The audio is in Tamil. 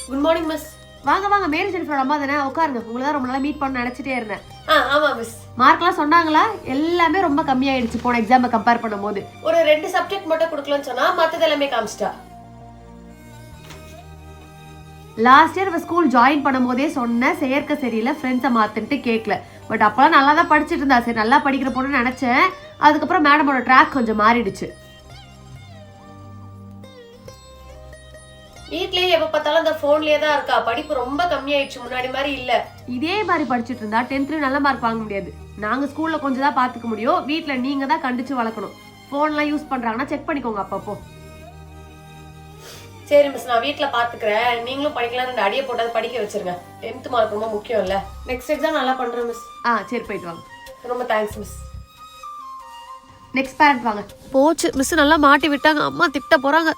Good morning miss. வாங்க வாங்க, மேரி ஜெனிஃபரோட அம்மா தானே, உட்காருங்க. உங்களை தான் ரொம்ப நாளா மீட் பண்ண நினைச்சிட்டே இருந்தேன். ஆமா மிஸ். மார்க்லாம் சொன்னாங்களா? எல்லாமே ரொம்ப கம்மியாயிடுச்சு போன எக்ஸாமை கம்பேர் பண்ணும்போது. ஒரு 2 சப்ஜெக்ட் மட்டும் கொடுக்கலன்னு சொன்னா மத்தது எல்லாமே காமிச்சிட்டா. லாஸ்ட் இயர் ஸ்கூல் ஜாயின் பண்ணும்போதே சொன்ன செயற்கை சரியில்லை, ஃப்ரெண்ட்ஸை மாத்துன்ட்டு கேட்கல. பட் அப்பெல்லாம் நல்லா தான் படிச்சுட்டு இருந்தா. சரி நல்லா படிக்கிற பொண்ணுன்னு நினைச்சேன். அதுக்கப்புறம் மேடமோட ட்ராக் கொஞ்சம் மாறிடுச்சு. வீட்லயே எப்ப பார்த்தாலும் அந்த போன்லயே தான் இருக்கா. படிப்பு ரொம்ப கம்மியாயிடுச்சு, முன்னாடி மாதிரி இல்ல. இதே மாதிரி படிச்சுட்டு இருந்தா 10th நல்ல மார்க் வாங்க முடியாது. நாங்க ஸ்கூல்ல கொஞ்சம் தான் பாத்துக்க முடியும். வீட்ல நீங்க தான் கண்டிச்சு வளர்க்கணும். போன்லாம் யூஸ் பண்றாங்கன்னா செக் பண்ணிக்கோங்க அப்பப்போ. சரி மிஸ், நான் வீட்ல பாத்துக்கிறேன். நீங்களும் படிக்கலாம், 2 அடியை போட்டாது படிக்க வச்சிருங்க. 10th மார்க் ரொம்ப முக்கியம் இல்ல. நெக்ஸ்ட் எக்ஸாம் நல்லா பண்றேன் மிஸ். சரி போயிட்டு வாங்க. ரொம்ப தேங்க்ஸ் மிஸ். நெக்ஸ்ட் பேரண்ட் வாங்க. போச்சு, மிஸ் நல்லா மாட்டி விட்டாங்க. அம்மா திட்ட போறாங்க.